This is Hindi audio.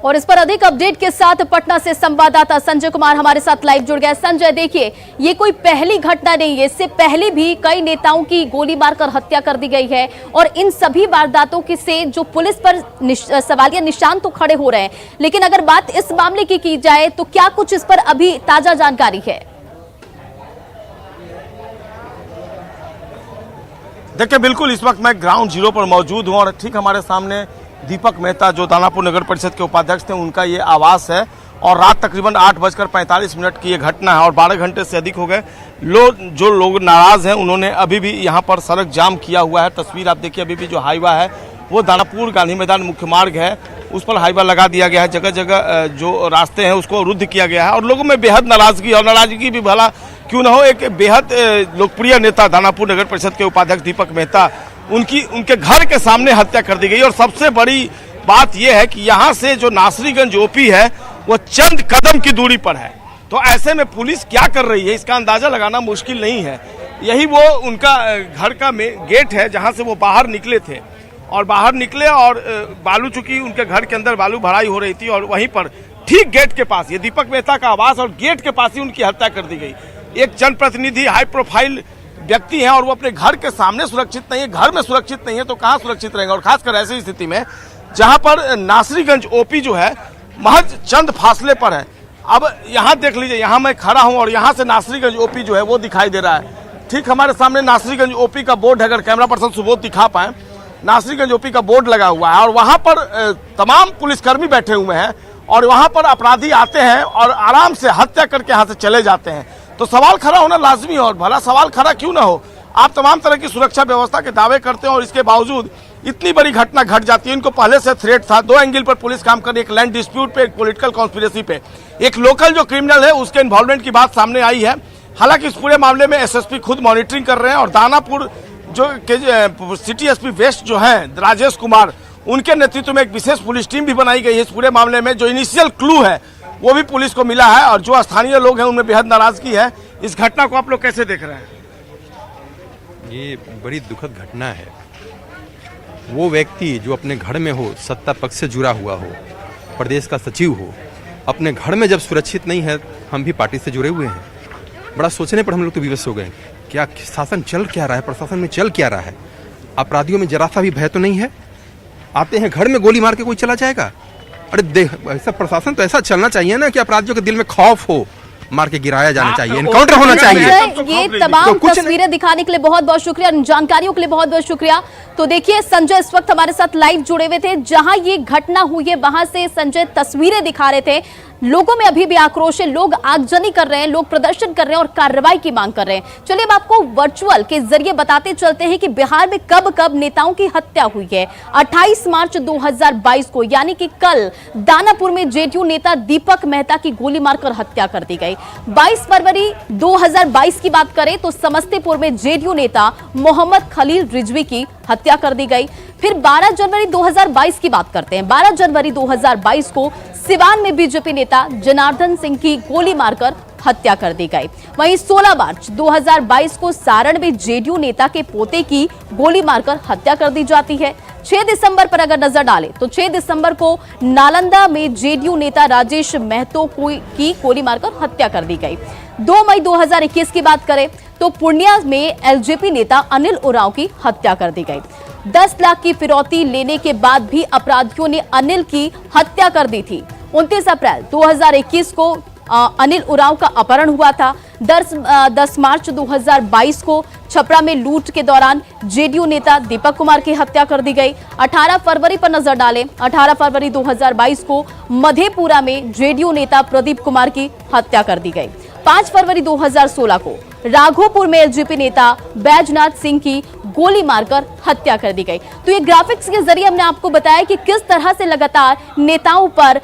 और इस पर अधिक अपडेट के साथ पटना से संवाददाता संजय कुमार हमारे साथ लाइव जुड़ गए। संजय, देखिए, ये कोई पहली घटना नहीं है, इससे पहले भी कई नेताओं की गोली मारकर हत्या कर दी गई है और इन सभी वारदातों की से जो पुलिस पर सवालिया निशान तो खड़े हो रहे हैं, लेकिन अगर बात इस मामले की जाए तो क्या कुछ इस पर अभी ताजा जानकारी है? देखिए, बिल्कुल इस वक्त मैं ग्राउंड जीरो पर मौजूद हूं और ठीक हमारे सामने दीपक मेहता जो दानापुर नगर परिषद के उपाध्यक्ष थे, उनका ये आवास है और रात तकरीबन 8:45 की ये घटना है और 12 घंटे से अधिक हो गए। जो लोग नाराज हैं उन्होंने अभी भी यहाँ पर सड़क जाम किया हुआ है। तस्वीर आप देखिए, अभी भी जो हाईवा है वो दानापुर गांधी मैदान मुख्य मार्ग है, उस पर हाईवा लगा दिया गया है। जगह जगह जो रास्ते हैं उसको रुद्ध किया गया है और लोगों में बेहद नाराजगी, और नाराजगी भी भला क्यों न हो, एक बेहद लोकप्रिय नेता दानापुर नगर परिषद के उपाध्यक्ष दीपक मेहता, उनके घर के सामने हत्या कर दी गई। और सबसे बड़ी बात यह है कि यहाँ से जो नासरीगंज ओपी है वो चंद कदम की दूरी पर है। तो ऐसे में पुलिस क्या कर रही है इसका अंदाजा लगाना मुश्किल नहीं है। यही वो उनका घर का गेट है जहाँ से वो बाहर निकले थे और बालू, चूंकि उनके घर के अंदर बालू भराई हो रही थी और वहीं पर ठीक गेट के पास, ये दीपक मेहता का आवास और गेट के पास ही उनकी हत्या कर दी गई। एक जनप्रतिनिधि, हाई प्रोफाइल व्यक्ति हैं और वो अपने घर के सामने सुरक्षित नहीं है, घर में सुरक्षित नहीं है तो कहाँ सुरक्षित रहेंगे। और खासकर ऐसी स्थिति में जहां पर नासरीगंज ओपी जो है महज चंद फासले पर है। अब यहाँ देख लीजिए, यहाँ मैं खड़ा हूं और यहाँ से नासरीगंज ओपी जो है वो दिखाई दे रहा है। ठीक हमारे सामने नासरीगंज ओपी का बोर्ड, अगर कैमरा पर्सन सुबोध दिखा पाए, नासरीगंज ओपी का बोर्ड लगा हुआ है और वहां पर तमाम पुलिसकर्मी बैठे हुए हैं और वहां पर अपराधी आते हैं और आराम से हत्या करके यहाँ से चले जाते हैं। तो सवाल खड़ा होना लाजमी है और भला सवाल खड़ा क्यों ना हो। आप तमाम तरह की सुरक्षा व्यवस्था के दावे करते हैं और इसके बावजूद इतनी बड़ी घटना घट जाती है। इनको पहले से थ्रेट था, दो एंगल पर पुलिस काम कर रही है, एक लैंड डिस्प्यूट पे, एक पॉलिटिकल कॉन्स्पिरेसी पे। एक लोकल जो क्रिमिनल है उसके इन्वॉल्वमेंट की बात सामने आई है। हालांकि इस पूरे मामले में एसएसपी खुद मॉनिटरिंग कर रहे हैं और दानापुर जो सिटी एसपी वेस्ट जो है राजेश कुमार, उनके नेतृत्व में एक विशेष पुलिस टीम भी बनाई गई है। इस पूरे मामले में जो इनिशियल क्लू है वो भी पुलिस को मिला है और जो स्थानीय लोग हैं उनमें बेहद नाराजगी है। इस घटना को आप लोग कैसे देख रहे हैं? ये बड़ी दुखद घटना है। वो व्यक्ति जो अपने घर में हो, सत्ता पक्ष से जुड़ा हुआ हो, प्रदेश का सचिव हो, अपने घर में जब सुरक्षित नहीं है, हम भी पार्टी से जुड़े हुए हैं, बड़ा सोचने पर हम लोग तो विवश हो गए। क्या शासन चल क्या रहा है, प्रशासन में चल क्या रहा है? अपराधियों में जरा सा भी भय तो नहीं है? आते हैं घर में गोली मार के कोई चला जाएगा? अरे देख, ऐसा प्रशासन तो ऐसा चलना चाहिए ना कि अपराधियों के दिल में खौफ हो, मार के गिराया जाना चाहिए, एनकाउंटर होना चाहिए। ये तमाम तस्वीरें दिखाने के लिए बहुत बहुत शुक्रिया, जानकारियों के लिए बहुत बहुत शुक्रिया। तो देखिए, संजय इस वक्त हमारे साथ लाइव जुड़े हुए थे, जहां ये घटना हुई है वहां से संजय तस्वीरें दिखा रहे थे। लोगों में अभी भी आक्रोश है, लोग आगजनी कर रहे हैं, लोग प्रदर्शन कर रहे हैं और कार्रवाई की मांग कर रहे हैं। चलिए अब आपको वर्चुअल के जरिए बताते चलते हैं कि बिहार में कब कब नेताओं की हत्या हुई है। 28 मार्च 2022 को, यानी कि कल, दानापुर में जेडीयू नेता दीपक मेहता की गोली मारकर हत्या कर दी गई। 22 फरवरी 2022 की बात करें तो समस्तीपुर में जेडीयू नेता मोहम्मद खलील रिजवी की हत्या कर दी गई। फिर 12 जनवरी 2022 की बात करते हैं। 12 जनवरी 2022 को सिवान में बीजेपी नेता जनार्दन सिंह की गोली मारकर हत्या कर दी गई। वहीं 16 मार्च 2022 को सारण में जेडीयू नेता के पोते की गोली मारकर हत्या कर दी जाती है। 6 दिसंबर पर अगर नजर डालें तो 6 दिसंबर को नालंदा में जेडीयू नेता राजेश महतो की गोली मारकर हत्या कर दी गई। 2 मई 2021 की बात करें तो पूर्णिया में एलजेपी नेता अनिल उरांव की हत्या कर दी गई। 10 लाख की फिरौती लेने के बाद भी अपराधियों ने अनिल की हत्या कर दी थी। 29 अप्रैल 2021 को अनिल उरांव का अपहरण हुआ था। 10 मार्च 2022 को छपरा में लूट के दौरान जेडीयू नेता दीपक कुमार की हत्या कर दी गई। 18 फरवरी पर नजर डालें, 18 फरवरी 2022 को मधेपुरा में जेडीयू नेता प्रदीप कुमार की हत्या कर दी गई। 5 फरवरी 2016 को राघोपुर में एलजेपी नेता बैजनाथ सिंह की गोली मारकर हत्या कर दी गई। तो ये ग्राफिक्स के जरिए हमने आपको बताया कि किस तरह से लगातार नेताओं पर